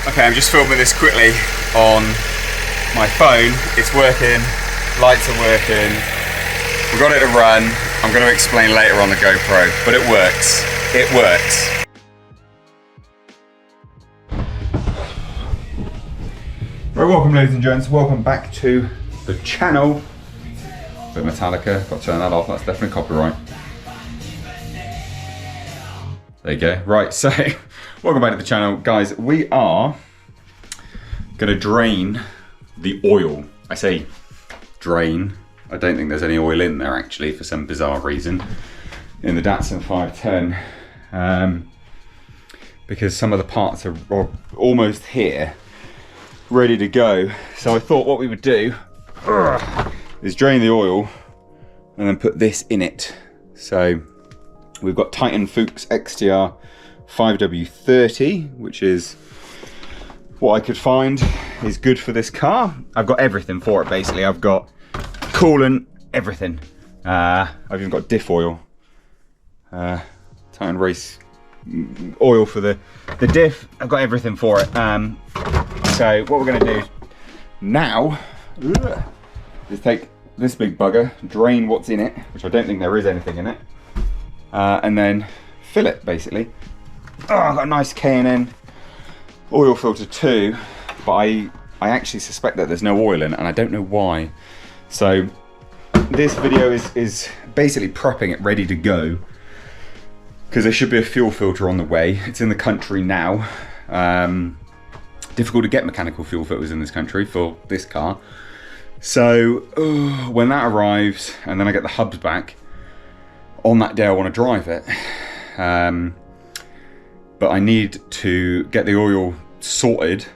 Okay, I'm just filming this quickly on my phone. It's working, lights are working. We've got it to run. I'm going to explain later on the GoPro, but it works. It works. Right, welcome ladies and gents. Welcome back to the channel. Bit of Metallica. Got to turn that off. That's definitely copyright. There you go. Right, so welcome back to the channel, guys. We are going to drain the oil. I say drain. I don't think there's any oil in there actually for some bizarre reason in the Datsun 510 because some of the parts are almost here, ready to go. So I thought what we would do is drain the oil and then put this in it. So we've got Titan Fuchs XTR 5W30, which is what I could find is good for this car. I've got everything for it basically. I've got coolant, everything. I've even got diff oil. Titan Race oil for the diff. I've got everything for it. So what we're going to do now is take this big bugger, drain what's in it, which I don't think there is anything in it, and then fill it basically. Oh, I've got a nice K&N oil filter too, but I actually suspect that there's no oil in it and I don't know why. So this video is basically prepping it ready to go because there should be a fuel filter on the way. It's in the country now. Difficult to get mechanical fuel filters in this country for this car. So when that arrives and then I get the hubs back, on that day I want to drive it. But I need to get the oil sorted.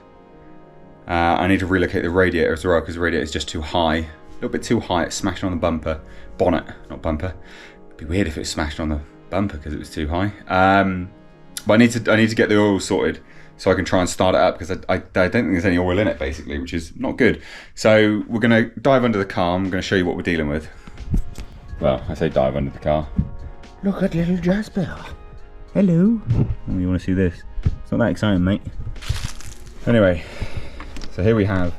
I need to relocate the radiator as well because the radiator is just too high. A little bit too high. It's smashing on the bumper. Bonnet, not bumper. It'd be weird if it was smashed on the bumper because it was too high. But I need to get the oil sorted so I can try and start it up because I don't think there's any oil in it basically, which is not good. So we're going to dive under the car. I'm going to show you what we're dealing with. Well, I say dive under the car. Look at little Jasper. Hello. Oh, you want to see this? It's not that exciting, mate. Anyway, so here we have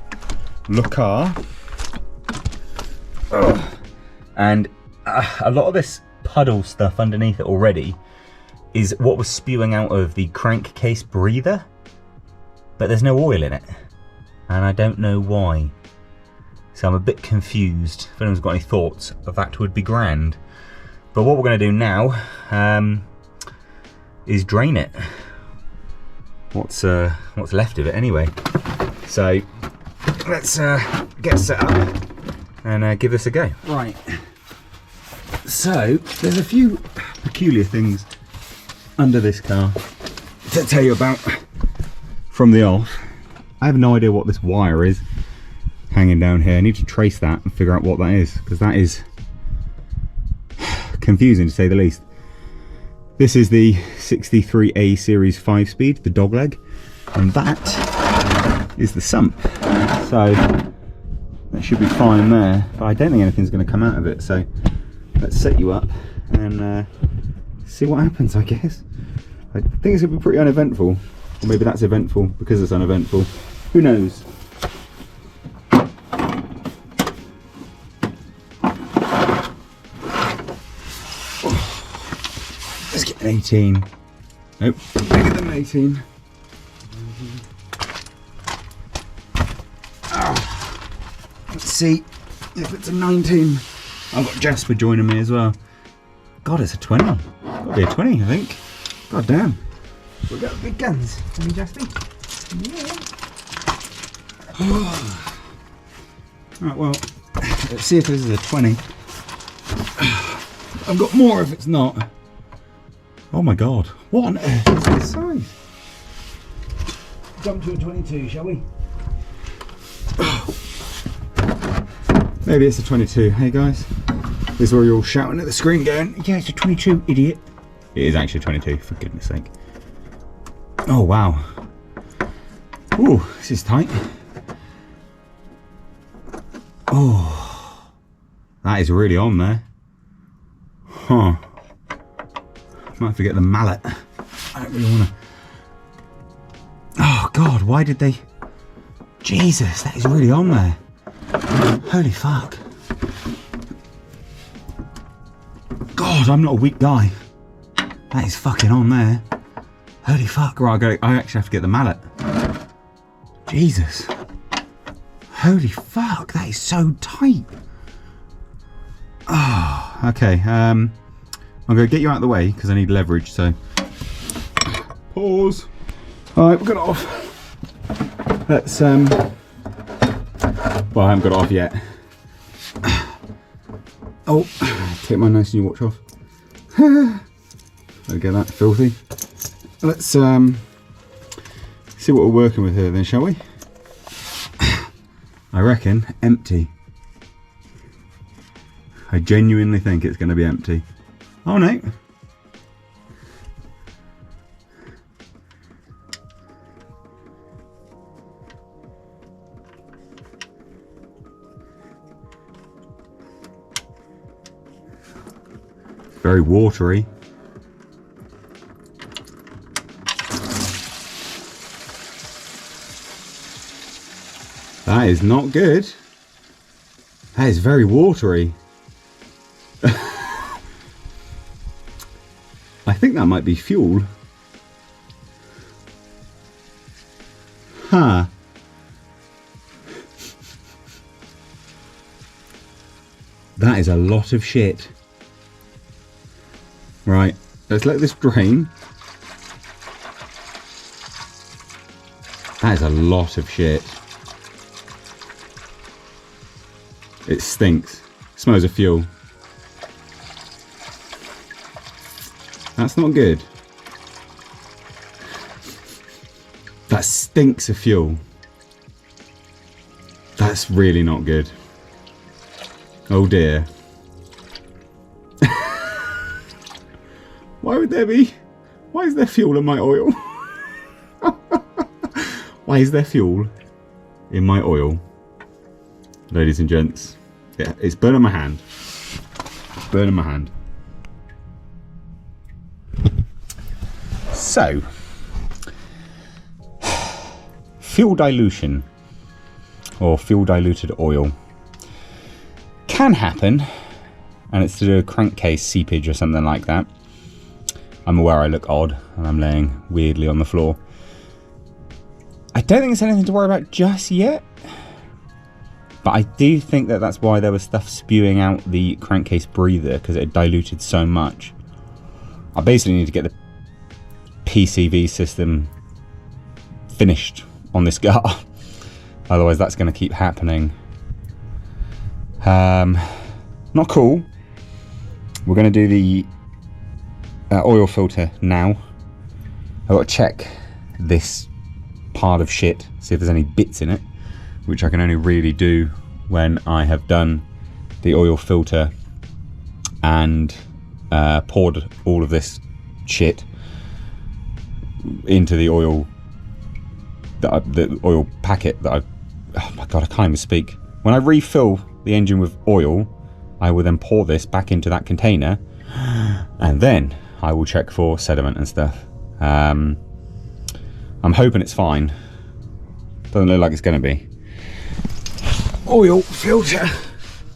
the car. And a lot of this puddle stuff underneath it already is what was spewing out of the crankcase breather, but there's no oil in it and I don't know why, so I'm a bit confused. If anyone's got any thoughts of that would be grand. But what we're going to do now is drain it, what's left of it anyway. So let's get set up and give this a go. Right, so there's a few peculiar things under this car to tell you about from the off. I have no idea what this wire is hanging down here. I need to trace that and figure out what that is because that is confusing to say the least. This is the 63A series 5-speed, the dogleg, and that is the sump. So that should be fine there, but I don't think anything's going to come out of it. So let's set you up and see what happens, I guess. I think it's going to be pretty uneventful. Or maybe that's eventful because it's uneventful. Who knows? Let's get an 18. Nope, bigger than an 18. Let's see if it's a 19. I've got Jasper joining me as well. God, it's a 20. Gotta be a 20, I think. God damn. We've got big guns. Can you, Jasper? Yeah. Right, well, let's see if this is a 20. I've got more if it's not. Oh my God. What on earth is this size? Jump to a 22, shall we? Maybe it's a 22. Hey guys. This is where you're all shouting at the screen going, yeah, it's a 22, idiot. It is actually a 22, for goodness sake. Oh, wow. Ooh, this is tight. Oh, that is really on there. Huh. Might have to get the mallet. I don't really want to. Oh, God, why did they... Jesus, that is really on there. Holy fuck. God, I'm not a weak guy. That is fucking on there. Holy fuck. Right, I actually have to get the mallet. Jesus. Holy fuck, that is so tight. Oh, okay. I'm going to get you out of the way because I need leverage, so... Pause. Alright, we've got it off. Let's, well, I haven't got it off yet. Oh, take my nice new watch off. I'll get that filthy. Let's, see what we're working with here then, shall we? I reckon empty. I genuinely think it's going to be empty. Oh no. Very watery. That is not good. That is very watery. I think that might be fuel. Huh. That is a lot of shit. Right, let's let this drain. That is a lot of shit. It stinks. It smells of fuel. That's not good. That stinks of fuel. That's really not good. Oh dear. Why would there be... Why is there fuel in my oil? Why is there fuel in my oil? Ladies and gents. Yeah, it's burning my hand. It's burning my hand. So, fuel dilution or fuel diluted oil can happen, and it's to do with crankcase seepage or something like that. I'm aware I look odd and I'm laying weirdly on the floor. I don't think it's anything to worry about just yet, but I do think that that's why there was stuff spewing out the crankcase breather, because it had diluted so much. I basically need to get the PCV system finished on this car, otherwise that's going to keep happening. Not cool. We're going to do the oil filter now. I've got to check this part of shit, see if there's any bits in it, which I can only really do when I have done the oil filter and poured all of this shit into the oil, the oil packet that oh my god, I can't even speak. When I refill the engine with oil, I will then pour this back into that container, and then I will check for sediment and stuff. I'm hoping it's fine. Doesn't look like it's going to be. Oil filter.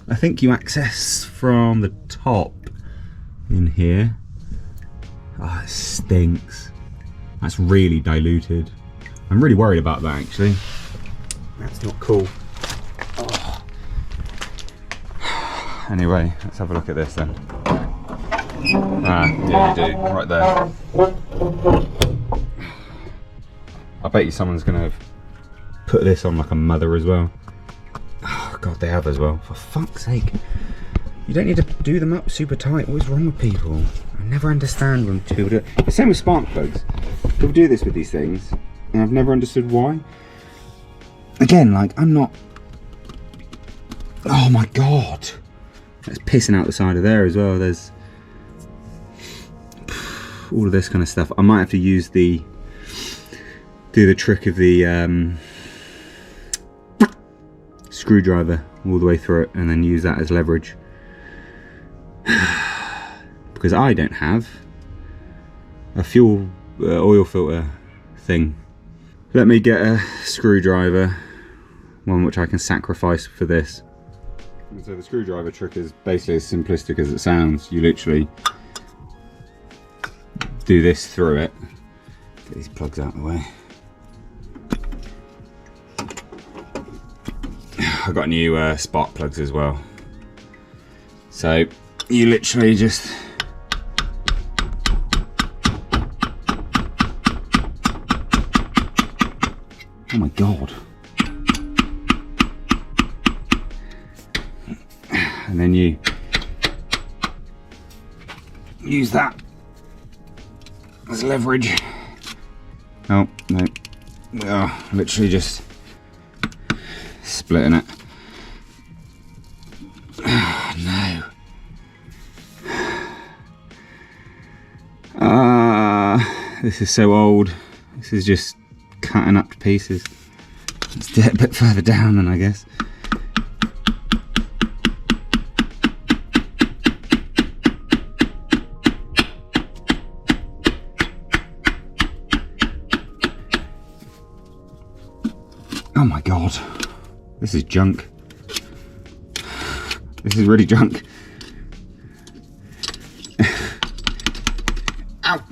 I think you access from the top in here. Oh, it stinks. That's really diluted. I'm really worried about that actually. That's not cool. Oh. Anyway, let's have a look at this then. Ah, yeah, you do, right there. I bet you someone's gonna have put this on like a mother as well. Oh god, they have as well. For fuck's sake. You don't need to do them up super tight. What is wrong with people? I never understand when people do it. The same with spark plugs. People do this with these things, and I've never understood why. Again, like, I'm not... Oh my god. It's pissing out the side of there as well. There's all of this kind of stuff. I might have to use do the trick of the screwdriver all the way through it and then use that as leverage. Because I don't have a fuel oil filter thing. Let me get a screwdriver, one which I can sacrifice for this. And so the screwdriver trick is basically as simplistic as it sounds. You literally do this through it. Get these plugs out of the way. I've got new spark plugs as well. So you literally just oh my god. And then you use that as leverage. Oh, no. We are literally just splitting it. Oh, no. This is so old. This is just cutting up to pieces. Let's get a bit further down then, I guess. Oh my god, this is junk. This is really junk. Ow!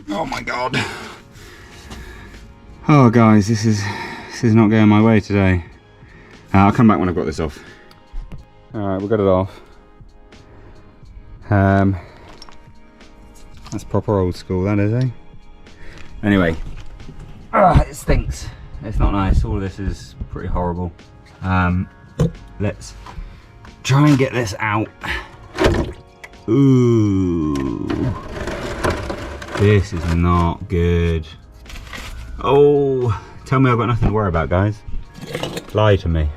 Oh my god. Oh guys, this is not going my way today. I'll come back when I've got this off. Alright, we've got it off. That's proper old school, that is, eh? Anyway. It stinks. It's not nice. All of this is pretty horrible. Let's try and get this out. Ooh. This is not good. Oh, tell me I've got nothing to worry about, guys. Lie to me.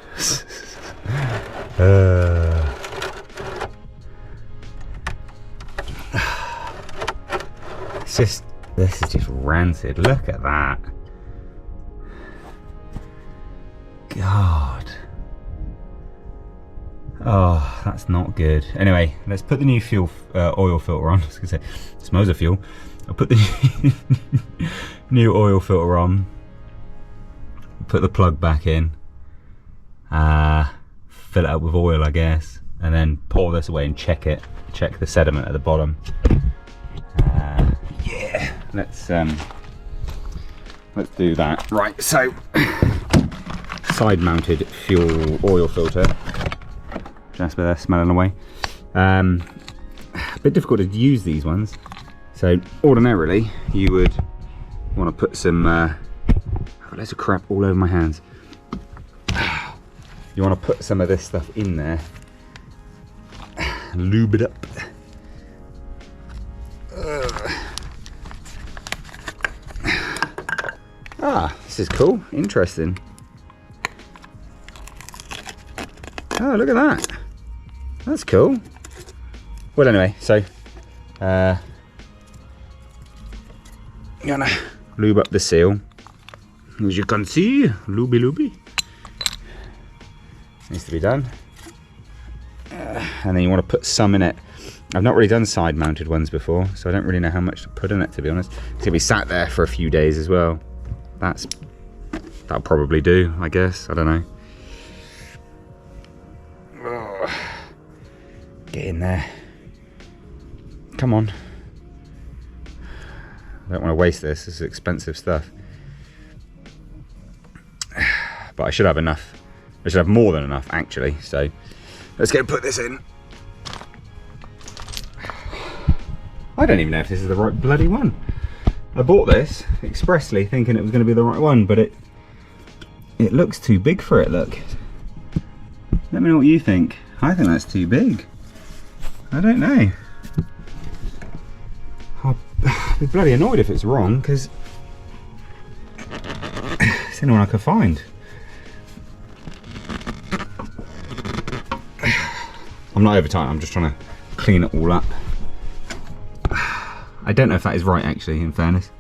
It's just, this is just rancid. Look at that. God. Oh, that's not good. Anyway, let's put the new oil filter on. I was gonna say, it smells of fuel. I'll put the new oil filter on. Put the plug back in. Fill it up with oil, I guess, and then pour this away and check it. Check the sediment at the bottom. Yeah, let's do that. Right, so. Side-mounted fuel oil filter. Just by there, smelling away. A bit difficult to use these ones. So ordinarily, you would want to put some. I've got loads of crap all over my hands. You want to put some of this stuff in there. Lube it up. This is cool. Interesting. Oh, look at that. That's cool. Well, anyway, so I'm gonna lube up the seal. As you can see, looby. Needs to be done. And then you want to put some in it. I've not really done side mounted ones before, so I don't really know how much to put in it, to be honest. It's gonna be sat there for a few days as well. That'll probably do, I guess. I don't know. Get in there. Come on. I don't want to waste this. This is expensive stuff. But I should have enough. I should have more than enough, actually. So let's go put this in. I don't even know if this is the right bloody one. I bought this expressly thinking it was going to be the right one, but it looks too big for it, look. Let me know what you think. I think that's too big. I don't know. I'll be bloody annoyed if it's wrong, because it's the only one I could find. I'm not over tight, I'm just trying to clean it all up. I don't know if that is right, actually, in fairness.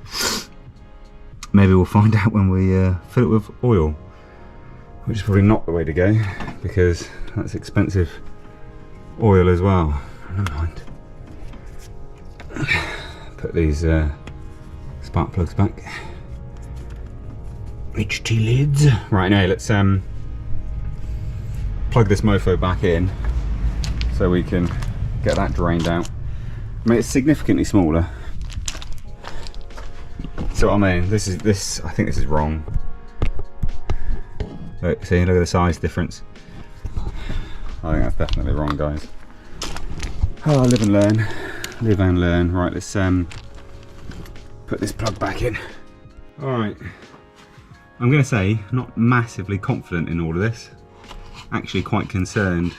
Maybe we'll find out when we fill it with oil, which is probably not the way to go, because that's expensive oil as well. Never mind. Put these Spark plugs back. HT lids. Right, now let's plug this mofo back in so we can get that drained out. I mean, it's significantly smaller. So I mean, I think this is wrong. Look, see, look at the size difference. I think that's definitely wrong, guys. Oh, live and learn. Live and learn. Right, let's put this plug back in. Alright. I'm going to say, not massively confident in all of this. Actually quite concerned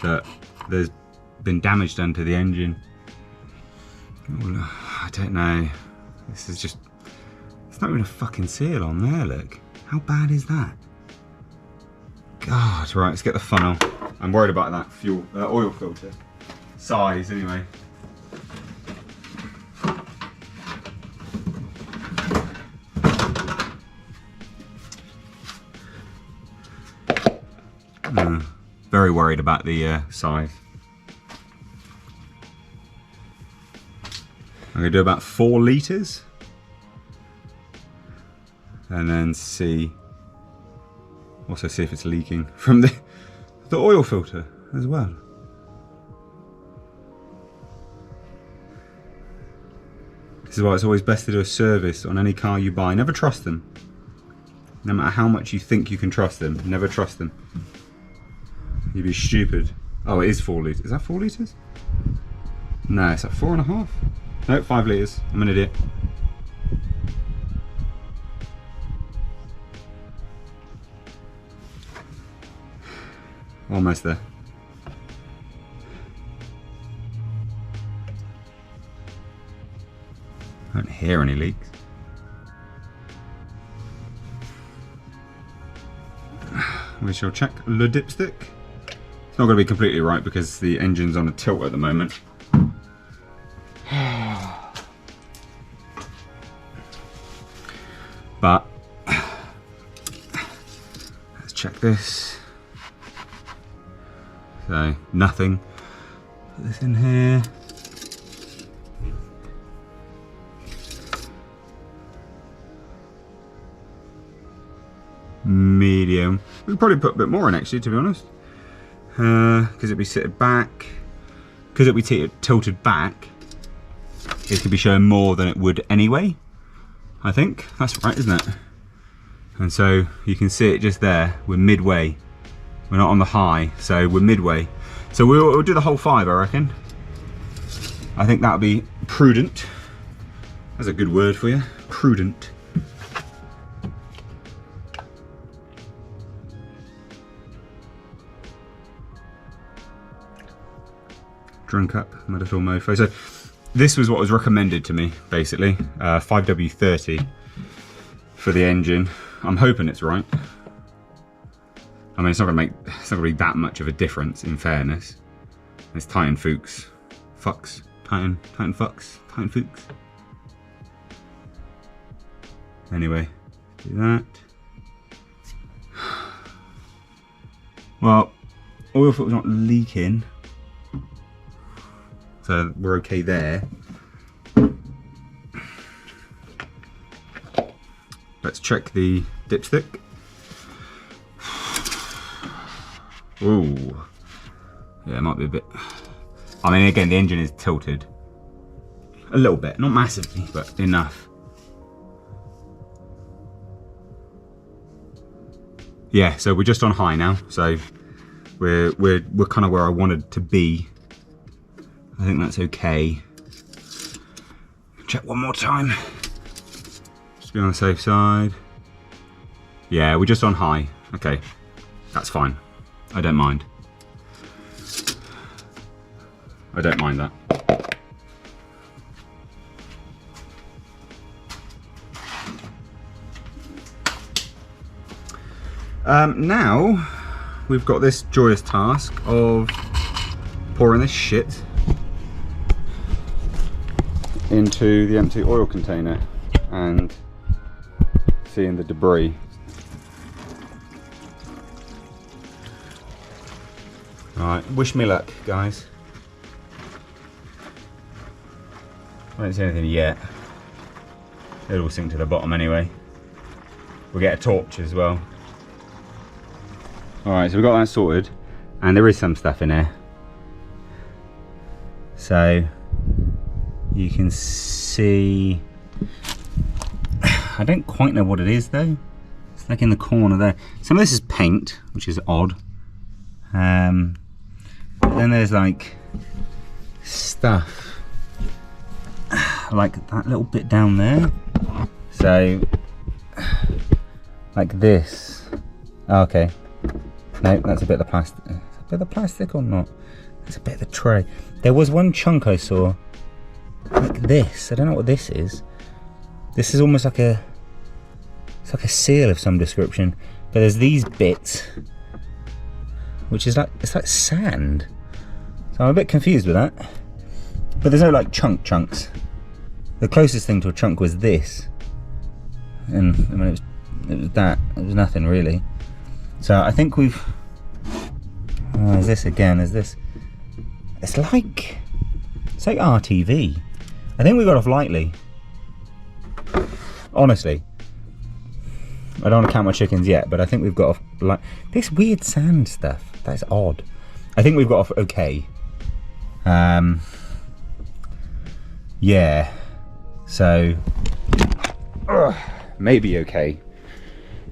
that there's been damage done to the engine. I don't know. This is just... It's not even a fucking seal on there, look. How bad is that? God, right, let's get the funnel. I'm worried about that oil filter. Size, anyway. Very worried about the size. I'm going to do about 4 litres. And then also see if it's leaking from the oil filter as well. This is why it's always best to do a service on any car you buy. Never trust them. No matter how much you think you can trust them, never trust them. You'd be stupid. Oh, it is 4 litres. Is that 4 litres? No, it's at 4.5. No, 5 litres. I'm an idiot. Almost there. I don't hear any leaks. We shall check the dipstick. It's not going to be completely right because the engine's on a tilt at the moment. But let's check this. So nothing. Put this in here. Medium. We could probably put a bit more in actually, to be honest. Because it'd be sitted back. Because it'd be tilted back. It could be showing more than it would anyway. I think that's right, isn't it? And so you can see it just there. We're midway. We're not on the high, so we're midway. So we'll do the whole 5, I reckon. I think that would be prudent. That's a good word for you. Prudent. Drunk up, my little mofo. So this was what was recommended to me, basically. 5W30 for the engine. I'm hoping it's right. I mean, it's not gonna be that much of a difference, in fairness. It's Titan Fuchs. Titan Fuchs. Anyway, do that. Well, oil filter's not leaking. So we're okay there. Let's check the dipstick. Ooh. Yeah, it might be a bit. I mean, again, the engine is tilted. A little bit, not massively, but enough. Yeah, so we're just on high now. So we're kind of where I wanted to be. I think that's okay. Check one more time. Just be on the safe side. Yeah, we're just on high. Okay, that's fine. I don't mind. I don't mind that. Now we've got this joyous task of pouring this shit into the empty oil container and seeing the debris. Alright, wish me luck, guys. I don't see anything yet. it'll all sink to the bottom anyway. We'll get a torch as well. Alright, so we've got that sorted, and there is some stuff in there. So you can see, I don't quite know what it is though. It's like in the corner there. Some of this is paint, which is odd. But then there's like stuff like that little bit down there. So like this. Oh, okay. No, that's a bit of the plastic. Is it a bit of the plastic or not? That's a bit of the tray. There was one chunk I saw like this. I don't know what this is. This is almost like a, it's like a seal of some description. But there's these bits, which is like, it's like sand. So I'm a bit confused with that. But there's no like chunks. The closest thing to a chunk was this. And I mean, it was that. It was nothing really. So I think we've, is this again, is this, it's like RTV. I think we got off lightly. Honestly. I don't want to count my chickens yet, but I think we've got off like this weird sand stuff. That's odd. I think we've got off okay. Yeah. So maybe okay.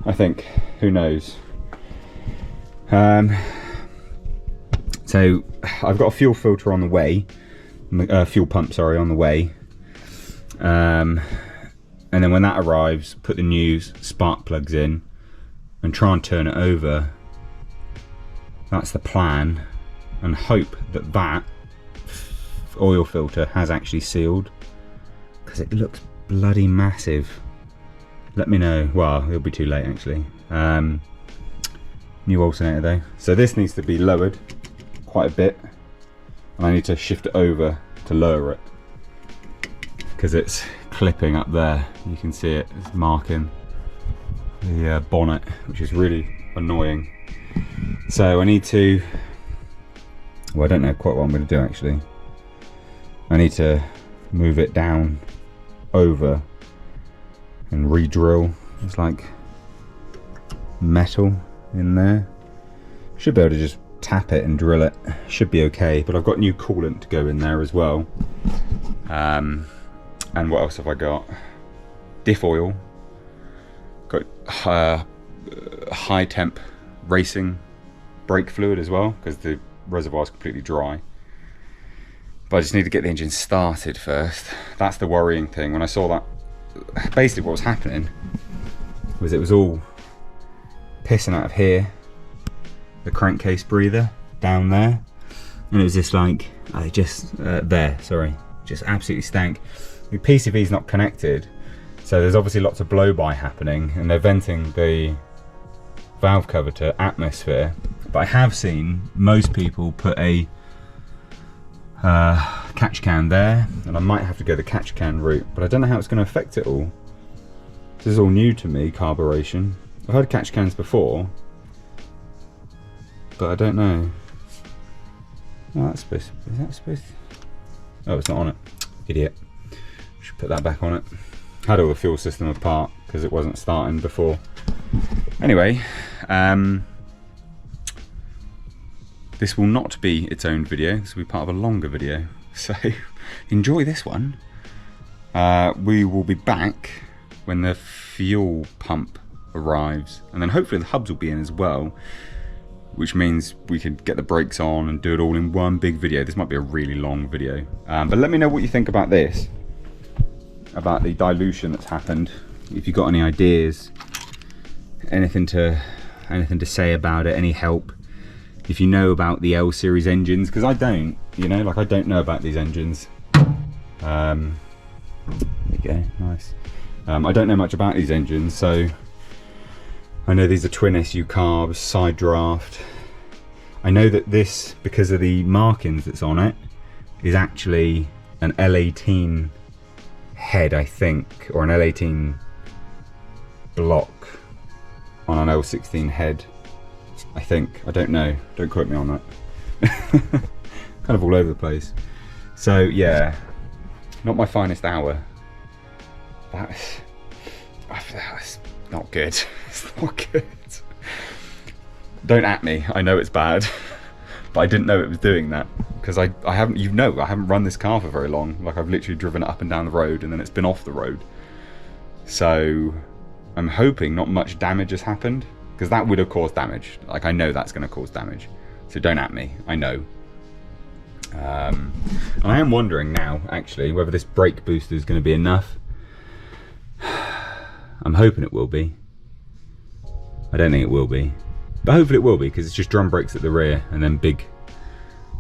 I think. Who knows? So I've got a fuel filter on the way, fuel pump, sorry, on the way. And then when that arrives, put the new spark plugs in and try and turn it over. That's the plan, and hope that that oil filter has actually sealed, because it looks bloody massive. Let me know. Well, it'll be too late actually. New alternator though. So this needs to be lowered quite a bit, and I need to shift it over to lower it, because it's clipping up there. You can see it, it's marking the bonnet, which is really annoying. So I need to, well, I don't know quite what I'm going to do actually. I need to move it down over and re-drill. It's like metal in there. Should be able to just tap it and drill it. Should be okay, but I've got new coolant to go in there as well. And what else have I got? Diff oil. Got high temp racing brake fluid as well, because the reservoir is completely dry. But I just need to get the engine started first. That's the worrying thing. When I saw that, basically what was happening was it was all pissing out of here, the crankcase breather down there, and it was just like, there, sorry, just absolutely stank. The PCV is not connected, so there's obviously lots of blow-by happening, and they're venting the valve cover to atmosphere. But I have seen most people put a catch can there, and I might have to go the catch can route, but I don't know how it's going to affect it all. This is all new to me, carburation. I've heard catch cans before, but I don't know. Oh, that's supposed to, is that supposed to? Oh, it's not on it. Idiot. Should put that back on it. Had all the fuel system apart because it wasn't starting before. Anyway, this will not be its own video. This will be part of a longer video. So enjoy this one. We will be back when the fuel pump arrives, and then hopefully the hubs will be in as well, which means we could get the brakes on and do it all in one big video. This might be a really long video, but let me know what you think about this, about the dilution that's happened. If you've got any ideas, anything to say about it, any help. If you know about the L series engines, because I don't, you know, like I don't know about these engines. There you go, nice. I don't know much about these engines, so I know these are twin SU carbs, side draft. I know that this, because of the markings that's on it, is actually an L18 head, I think, or an L18 block on an L16 head, I think. I don't know, don't quote me on that. Kind of all over the place. So yeah, not my finest hour, That's not good. It's not good. Don't at me. I know it's bad, but I didn't know it was doing that because I haven't. I haven't run this car for very long. Like I've literally driven it up and down the road, and then it's been off the road. So I'm hoping not much damage has happened because that would have caused damage. Like I know that's going to cause damage. So don't at me. I know. And I am wondering now, actually, whether this brake booster is going to be enough. I'm hoping it will be. I don't think it will be, but hopefully it will be because it's just drum brakes at the rear and then big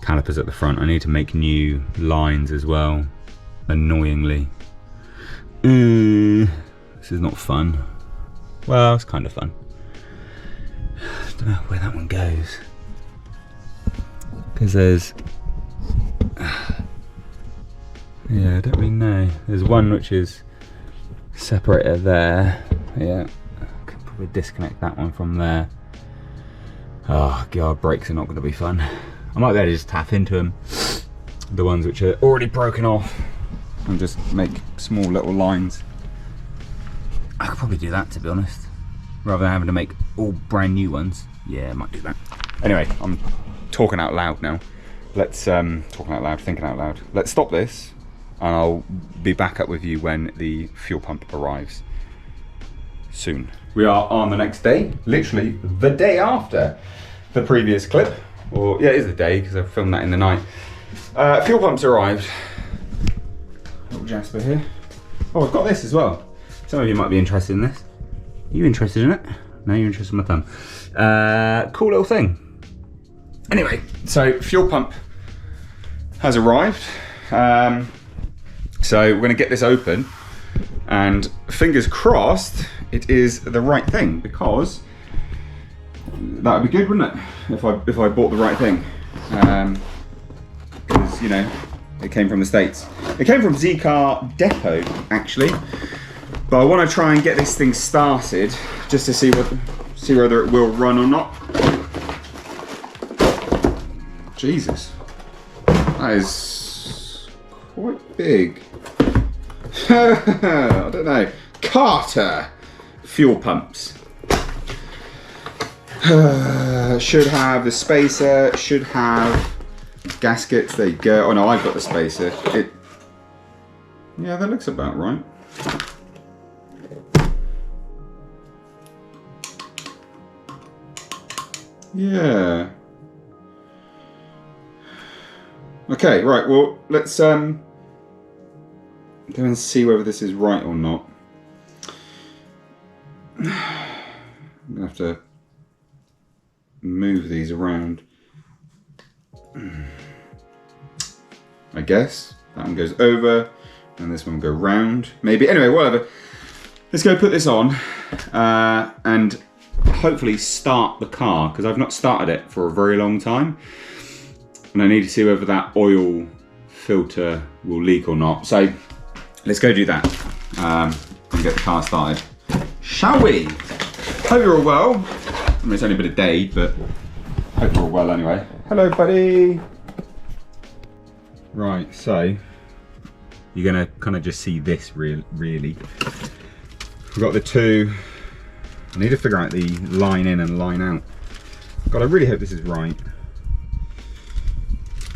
calipers at the front. I need to make new lines as well, annoyingly. This is not fun. Well, it's kind of fun. I don't know where that one goes because there's yeah, I don't really know. There's one which is separator there. Yeah, I could probably disconnect that one from there. Oh god, brakes are not going to be fun. I might be able to just tap into them, the ones which are already broken off, and just make small little lines. I could probably do that, to be honest, rather than having to make all brand new ones. Yeah, I might do that. Anyway, I'm talking out loud now. Let's talking out loud, thinking out loud. Let's stop this, and I'll be back up with you when the fuel pump arrives soon. We are on the next day, literally the day after the previous clip. Or yeah, it is the day because I filmed that in the night. Fuel pump's arrived. Little Jasper here. Oh, I've got this as well. Some of you might be interested in this. Are you interested in it? No, you're interested in my thumb. Cool little thing. Anyway, so fuel pump has arrived. So we're going to get this open, and fingers crossed it is the right thing, because that would be good, wouldn't it? If I bought the right thing, because you know it came from the States. It came from Z-Car Depot actually, but I want to try and get this thing started just to see whether it will run or not. Jesus, that is quite big. I don't know. Carter fuel pumps. Should have the spacer, should have gaskets. There you go. Oh no, I've got the spacer. Yeah, that looks about right. Yeah. Okay, right, well, let's go and see whether this is right or not. I'm gonna have to move these around. I guess that one goes over and this one will go round, maybe. Anyway, whatever. Let's go put this on and hopefully start the car, because I've not started it for a very long time. And I need to see whether that oil filter will leak or not. So let's go do that and get the car started. Shall we? Hope you're all well. I mean, it's only been a day, but hope you're all well anyway. Hello, buddy. Right, so you're gonna kind of just see this really. We've got the two. I need to figure out the line in and line out. God, I really hope this is right.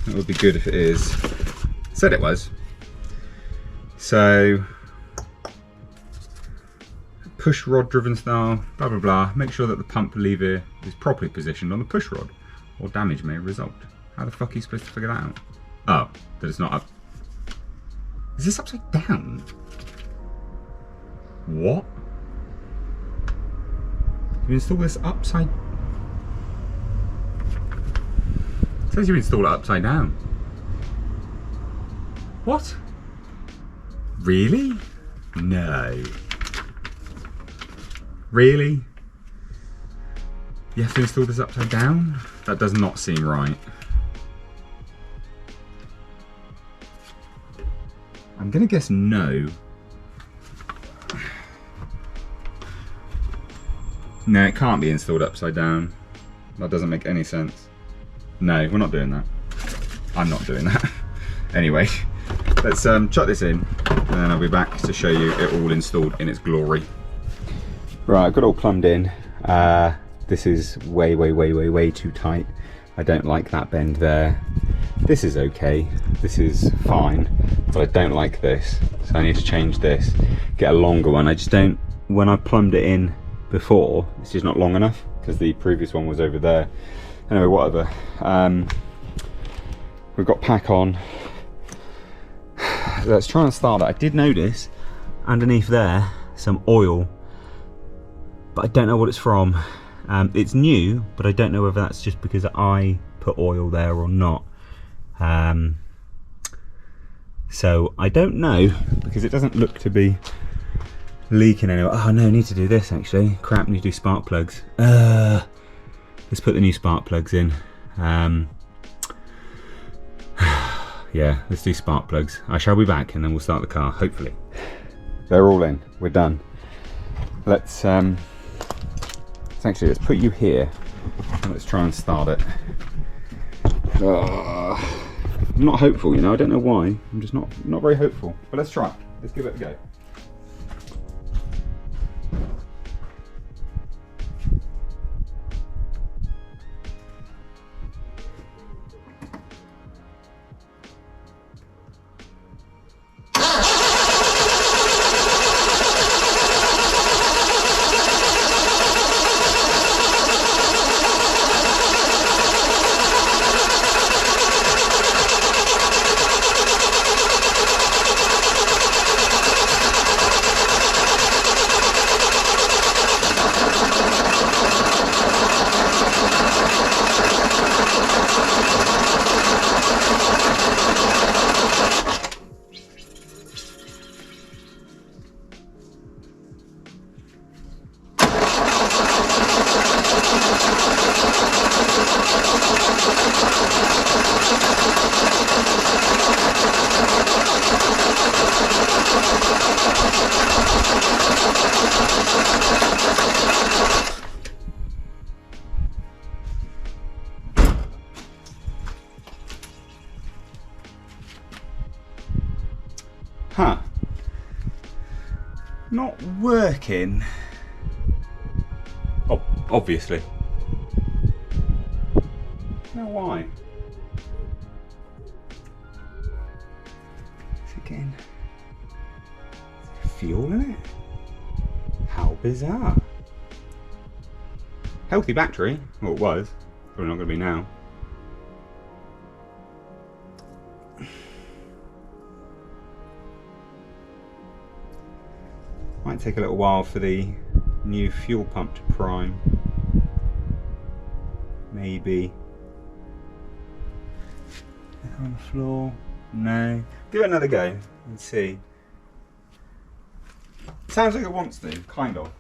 That would be good if it is. Said it was. So, push rod driven style, blah blah blah. Make sure that the pump lever is properly positioned on the push rod, or damage may result. How the fuck are you supposed to figure that out? Oh, that it's not up. Is this upside down? What? You install this upside... It says you install it upside down. What? Really? No. Really? You have to install this upside down? That does not seem right. I'm gonna guess no. No, it can't be installed upside down. That doesn't make any sense. No, we're not doing that. I'm not doing that. Anyway, let's chuck this in and then I'll be back to show you it all installed in its glory. Right, I've got it all plumbed in. This is way too tight. I don't like that bend there. This is okay, this is fine, but I don't like this. So I need to change this, get a longer one. I just don't, when I plumbed it in before, it's just not long enough because the previous one was over there. Anyway, whatever. We've got pack on. Let's try and start it. I did notice underneath there some oil, but I don't know what it's from. It's new, but I don't know whether that's just because I put oil there or not. So I don't know, because it doesn't look to be leaking anywhere. Oh no, I need to do this actually. Crap, need to do spark plugs. Let's put the new spark plugs in. Yeah, let's do spark plugs. I shall be back and then we'll start the car, hopefully. They're all in, we're done. Let's actually, let's put you here and let's try and start it. I'm not hopeful, you know, I don't know why. I'm just not very hopeful, but let's try. Let's give it a go. Huh. Not working. Oh, obviously. Now why? Is it getting fuel in it? How bizarre. Healthy battery. Well, it was. Probably not going to be now. Might take a little while for the new fuel pump to prime. Maybe. On the floor? No. Give it another go and see. Sounds like it wants to, kind of.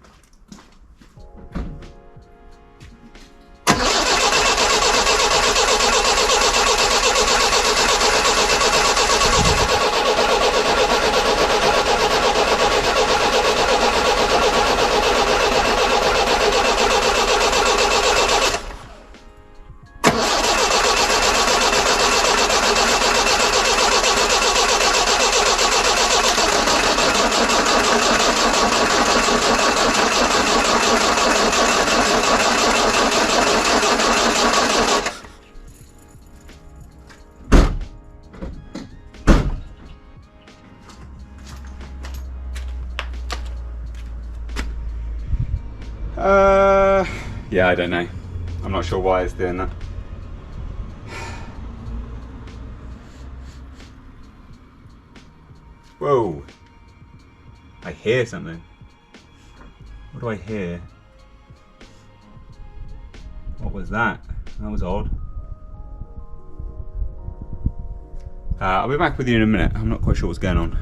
Yeah, I don't know. I'm not sure why it's doing that. Whoa. I hear something. What do I hear? What was that? That was odd. I'll be back with you in a minute. I'm not quite sure what's going on.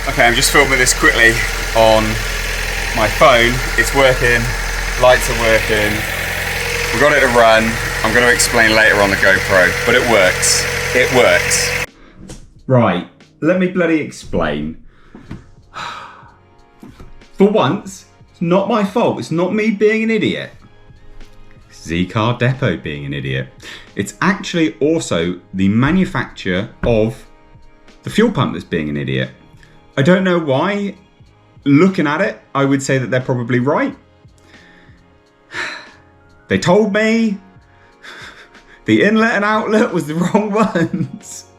Okay, I'm just filming this quickly on my phone. It's working. Lights are working. We got it to run. I'm going to explain later on the GoPro, but it works. It works. Right, let me bloody explain. For once, it's not my fault. It's not me being an idiot. Z-Car Depot being an idiot. It's actually also the manufacturer of the fuel pump that's being an idiot. I don't know why. Looking at it, I would say that they're probably right. They told me the inlet and outlet was the wrong ones.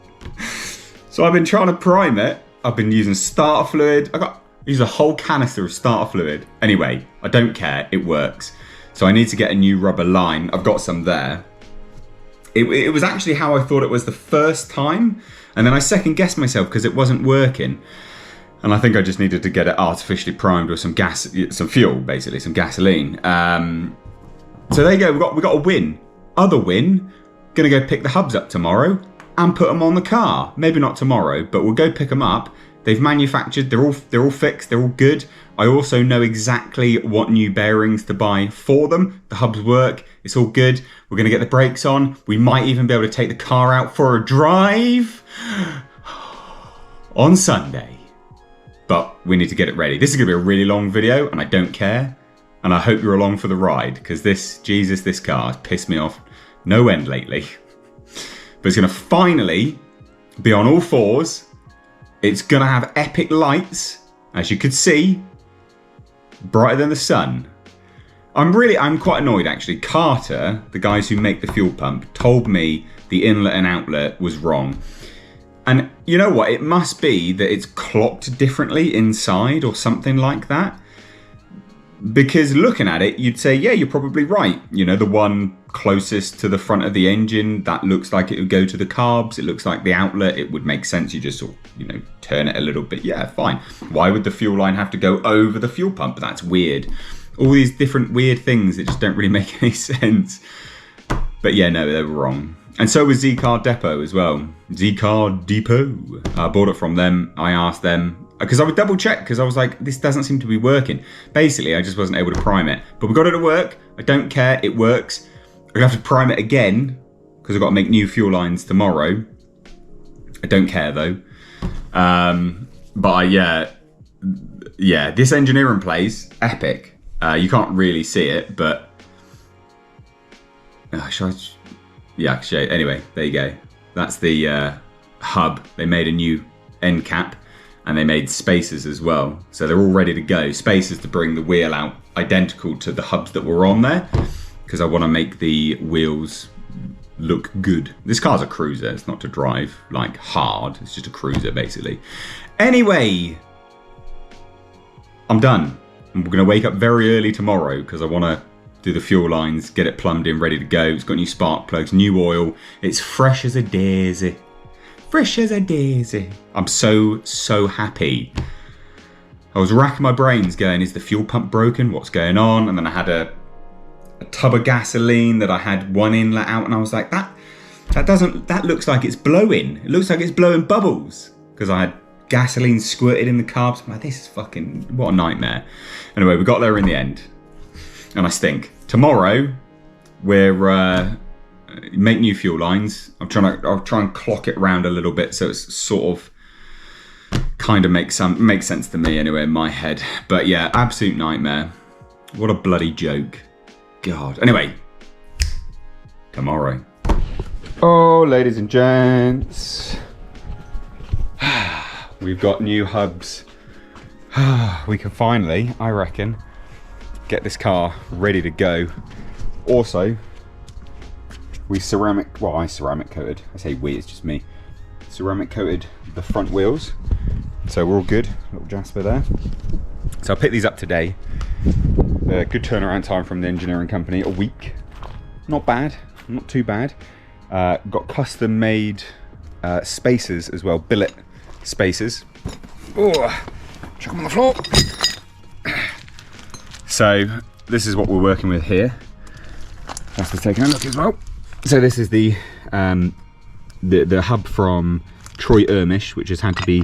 So I've been trying to prime it. I've been using starter fluid. I used a whole canister of starter fluid. Anyway, I don't care, it works. So I need to get a new rubber line. I've got some there. It was actually how I thought it was the first time. And then I second guessed myself because it wasn't working. And I think I just needed to get it artificially primed with some fuel, basically, some gasoline. So there you go, we got a win. Other win, gonna go pick the hubs up tomorrow and put them on the car. Maybe not tomorrow, but we'll go pick them up. They've manufactured, they're all fixed, they're all good. I also know exactly what new bearings to buy for them. The hubs work, it's all good. We're gonna get the brakes on. We might even be able to take the car out for a drive on Sunday. But we need to get it ready. This is gonna be a really long video and I don't care. And I hope you're along for the ride because this car has pissed me off no end lately. But it's gonna finally be on all fours. It's gonna have epic lights, as you could see, brighter than the sun. I'm quite annoyed actually. Carter, the guys who make the fuel pump, told me the inlet and outlet was wrong. And you know what? It must be that it's clocked differently inside or something like that. Because looking at it, you'd say, yeah, you're probably right. You know, the one closest to the front of the engine, that looks like it would go to the carbs. It looks like the outlet. It would make sense. You just sort of, you know, turn it a little bit. Yeah, fine. Why would the fuel line have to go over the fuel pump? That's weird. All these different weird things that just don't really make any sense. But yeah, no, they were wrong. And so was Z-Car Depot as well. Z-Car Depot. I bought it from them. I asked them, because I would double check, because I was like, this doesn't seem to be working. Basically, I just wasn't able to prime it. But we got it to work. I don't care. It works. I'm going to have to prime it again, because I've got to make new fuel lines tomorrow. I don't care, though. But yeah, this engineering place, epic. You can't really see it, but... Yeah, anyway, there you go. That's the hub. They made a new end cap and they made spacers as well. So they're all ready to go. Spacers to bring the wheel out identical to the hubs that were on there because I want to make the wheels look good. This car's a cruiser. It's not to drive like hard. It's just a cruiser basically. Anyway, I'm done. I'm going to wake up very early tomorrow because I want to do the fuel lines, get it plumbed in, ready to go. It's got new spark plugs, new oil. It's fresh as a daisy. Fresh as a daisy. I'm so happy. I was racking my brains going, is the fuel pump broken? What's going on? And then I had a tub of gasoline that I had one inlet out and I was like, that looks like it's blowing. It looks like it's blowing bubbles. Because I had gasoline squirted in the carbs. I'm like, this is fucking, what a nightmare. Anyway, we got there in the end. And I stink. Tomorrow, we're make new fuel lines. I'll try and clock it round a little bit so it's sort of kind of makes sense to me anyway in my head. But yeah, absolute nightmare. What a bloody joke. God. Anyway, tomorrow. Oh, ladies and gents, we've got new hubs. We can finally, I reckon, get this car ready to go. Also, I ceramic coated. I say we, it's just me. Ceramic coated the front wheels. So we're all good. Little Jasper there. So I picked these up today. Good turnaround time from the engineering company, a week. Not bad, not too bad. Got custom made spacers as well, billet spacers. Oh, chuck them on the floor. So this is what we're working with here. That's taking a look as well. So this is the hub from Troy Ermish, which has had to be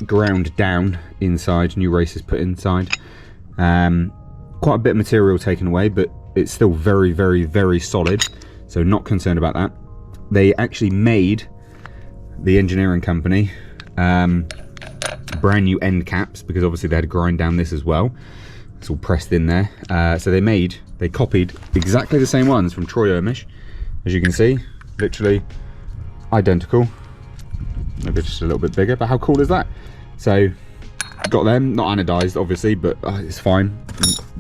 ground down inside, new races put inside. Quite a bit of material taken away, but it's still very, very, very solid. So not concerned about that. They actually made, the engineering company, brand new end caps, because obviously they had to grind down this as well. It's all pressed in there. So they copied exactly the same ones from Troy Ermish. As you can see, literally identical. Maybe just a little bit bigger, but how cool is that? So got them, not anodized obviously, but it's fine.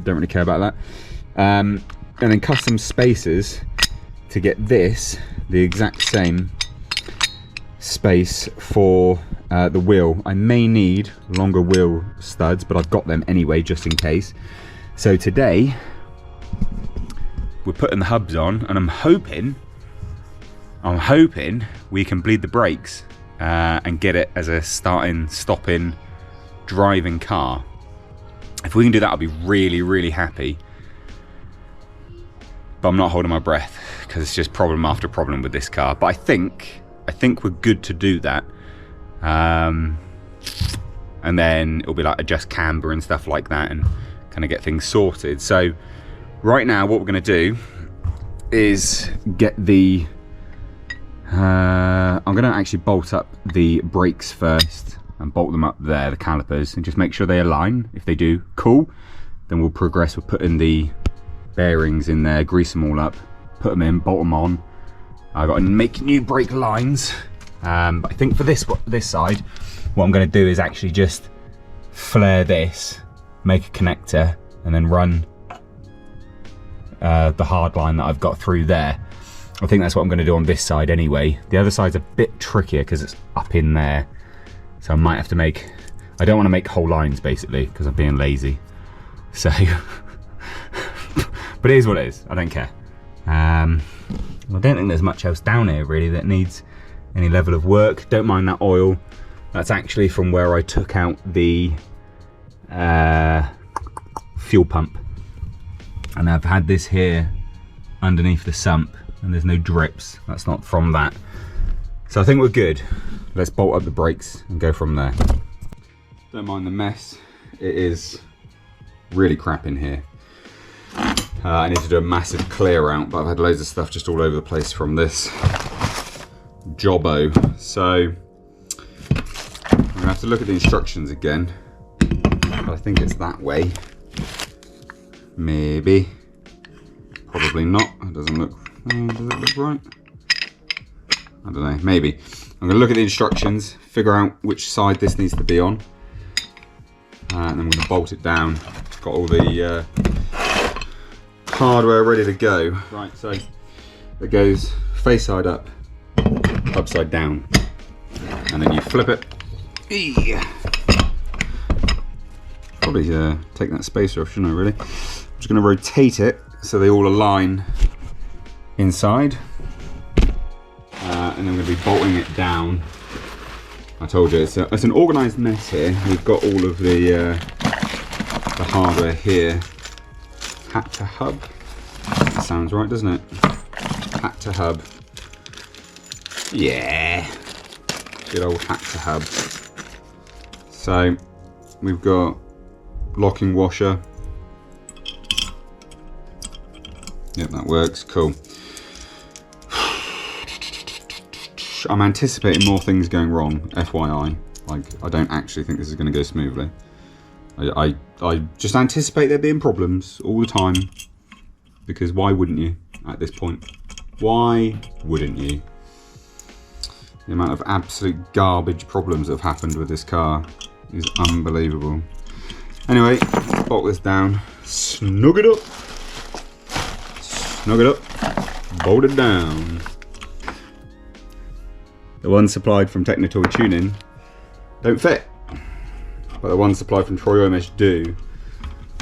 Don't really care about that. And then custom spacers to get this the exact same space for the wheel. I may need longer wheel studs, but I've got them anyway just in case. So today we're putting the hubs on, and I'm hoping we can bleed the brakes and get it as a starting, stopping, driving car. If we can do that, I'll be really, really happy. But I'm not holding my breath because it's just problem after problem with this car. But I think we're good to do that. And then it'll be like adjust camber and stuff like that and kind of get things sorted. So right now what we're going to do is get the I'm going to actually bolt up the brakes first and bolt them up there, the calipers, and just make sure they align. If they do, cool. Then we'll progress with putting the bearings in there, grease them all up, put them in, bolt them on. I've got to make new brake lines. But I think for this side, what I'm going to do is actually just flare this, make a connector, and then run the hard line that I've got through there. I think that's what I'm going to do on this side anyway. The other side's a bit trickier because it's up in there. So I might have to make, I don't want to make whole lines basically because I'm being lazy. So, but it is what it is, I don't care. I don't think there's much else down here really that needs any level of work. Don't mind that oil. That's actually from where I took out the fuel pump. And I've had this here underneath the sump and there's no drips. That's not from that. So I think we're good. Let's bolt up the brakes and go from there. Don't mind the mess. It is really crap in here. I need to do a massive clear out, but I've had loads of stuff just all over the place from this jobbo. So I'm gonna have to look at the instructions again. But I think it's that way. Maybe. Probably not. It doesn't look. Does it look right? I don't know. Maybe. I'm gonna look at the instructions, figure out which side this needs to be on, and then I'm gonna bolt it down. Got all the hardware ready to go. Right, so it goes face side up, upside down, and then you flip it. Probably take that spacer off, shouldn't I really? I'm just going to rotate it so they all align inside, and then I'm going to be bolting it down. I told you it's an organised mess here. We've got all of the hardware here. Hat to hub. That sounds right, doesn't it? Hat to hub. Yeah. Good old hat to hub. So we've got locking washer. Yep, that works. Cool. I'm anticipating more things going wrong, FYI. Like, I don't actually think this is going to go smoothly. I just anticipate there being problems all the time, because why wouldn't you at this point? Why wouldn't you? The amount of absolute garbage problems that have happened with this car is unbelievable. Anyway, let's bolt this down, snug it up, bolt it down. The ones supplied from Technotoy Tuning don't fit, but the ones supplied from Troy Omish do.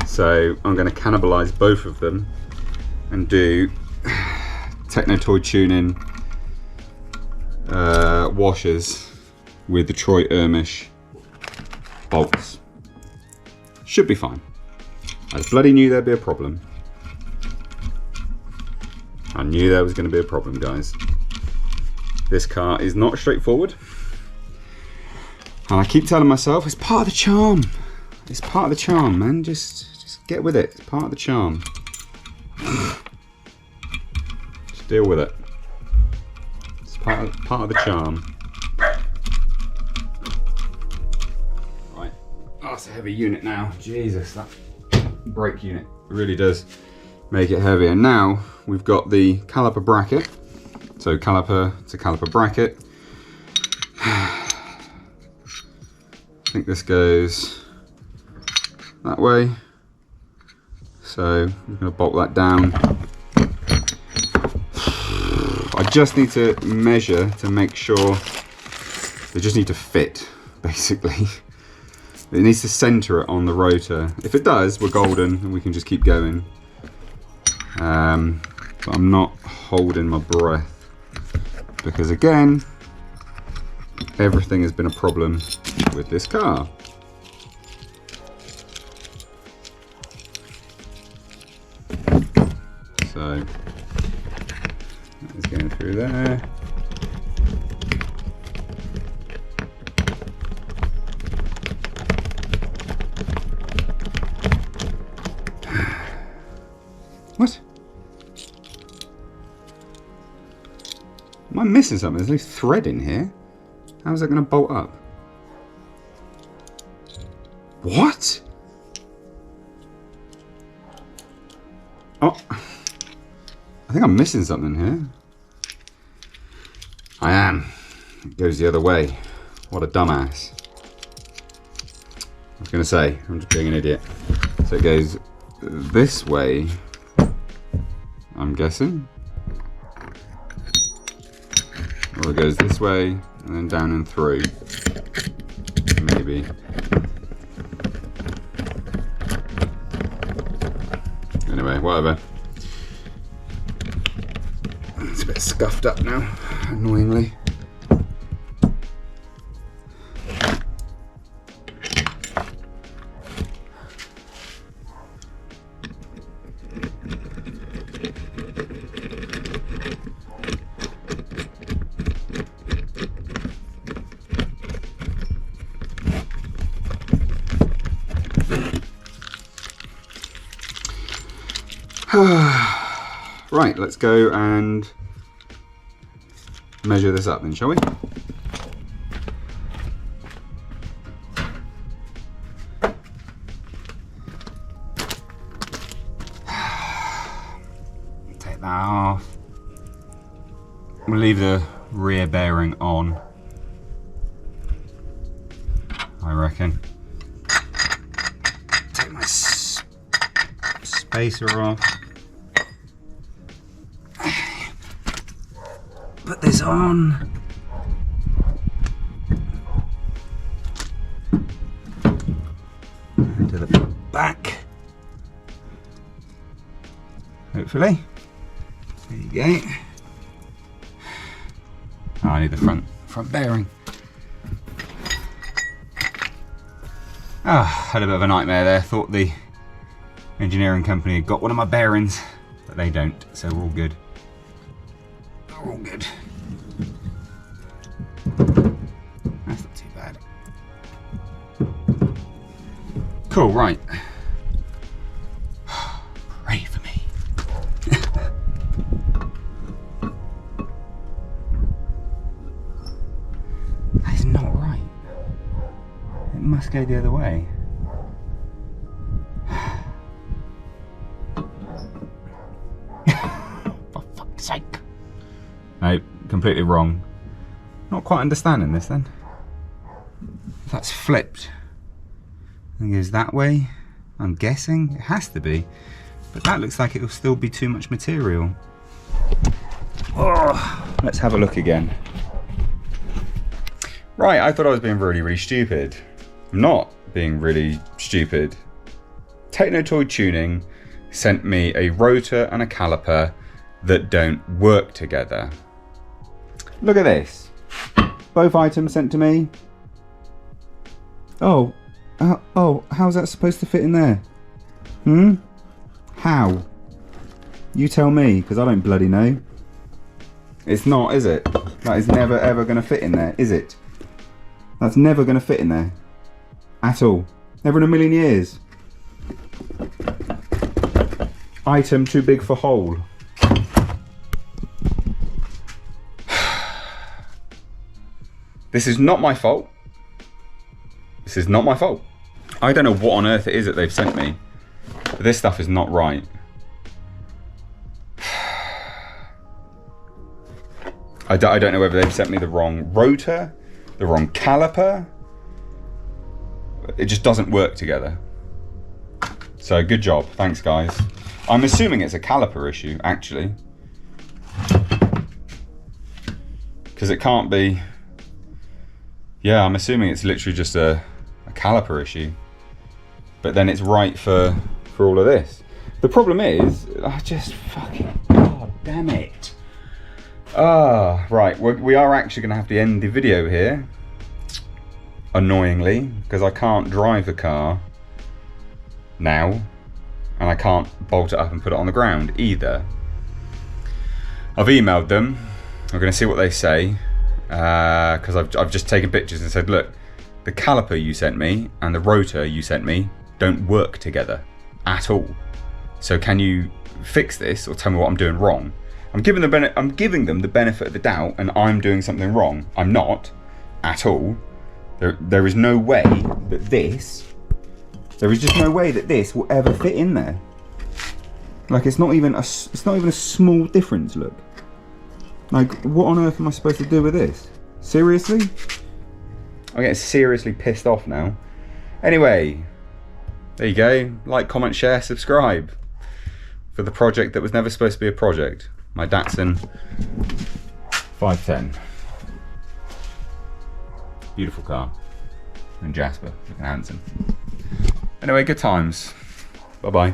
So I'm going to cannibalise both of them and do Technotoy Tuning washers with the Troy Ermish bolts. Should be fine. I bloody knew there'd be a problem. I knew there was going to be a problem, guys. This car is not straightforward. And I keep telling myself, it's part of the charm. It's part of the charm, man. Just get with it. It's part of the charm. Just deal with it. It's part of the charm. Right. Oh, it's a heavy unit now. Jesus, that brake unit really does make it heavier. Now we've got the caliper bracket. So caliper to caliper bracket. I think this goes that way. So I'm going to bolt that down. I just need to measure to make sure they just need to fit, basically. It needs to center it on the rotor. If it does, we're golden and we can just keep going. But I'm not holding my breath because, again, everything has been a problem with this car. So that is going through there. What? Am I missing something? There's no thread in here. How is that going to bolt up? What? Oh, I think I'm missing something here. I am. It goes the other way. What a dumbass. I was going to say, I'm just being an idiot. So it goes this way, I'm guessing. Or it goes this way and then down and through. Maybe. Anyway, whatever. It's a bit scuffed up now, annoyingly. Right, let's go and measure this up then, shall we? Take that off. We'll leave the rear bearing on, I reckon. Take my spacer off. Put this on. To the back. Hopefully. There you go. Oh, I need the front bearing. Had a bit of a nightmare there. Thought the engineering company had got one of my bearings, but they don't, so we're all good. We're all good. That's not too bad. Cool, right. Pray for me. That is not right. It must go the other way. For fuck's sake. No, completely wrong. Not quite understanding this then. If that's flipped, and goes that way, I'm guessing. It has to be. But that looks like it'll still be too much material. Oh, let's have a look again. Right, I thought I was being really, really stupid. I'm not being really stupid. Techno-Toy Tuning sent me a rotor and a caliper that don't work together. Look at this. Both items sent to me. Oh, how's that supposed to fit in there? How? You tell me, because I don't bloody know. It's not, is it? That is never ever going to fit in there, is it? That's never going to fit in there. At all. Never in a million years. Item too big for hole. This is not my fault. This is not my fault. I don't know what on earth it is that they've sent me. But this stuff is not right. I don't know whether they've sent me the wrong rotor, the wrong caliper. It just doesn't work together. So good job, thanks guys. I'm assuming it's a caliper issue, actually. Because it can't be... Yeah, I'm assuming it's literally just a caliper issue. But then it's right for all of this. The problem is, I just fucking... God damn it. Right, we are actually going to have to end the video here. Annoyingly, because I can't drive the car now. And I can't bolt it up and put it on the ground either. I've emailed them. I'm going to see what they say. Because I've just taken pictures and said, look, the caliper you sent me and the rotor you sent me don't work together at all. So can you fix this or tell me what I'm doing wrong? I'm giving them the benefit of the doubt, and I'm doing something wrong. I'm not at all. There is no way that this. There is just no way that this will ever fit in there. Like it's not even a small difference. Look. Like what on earth am I supposed to do with this? Seriously? I'm getting seriously pissed off now. Anyway, there you go. Like, comment, share, subscribe for the project that was never supposed to be a project. My Datsun 510. Beautiful car. And Jasper, looking handsome. Anyway, good times. Bye-bye.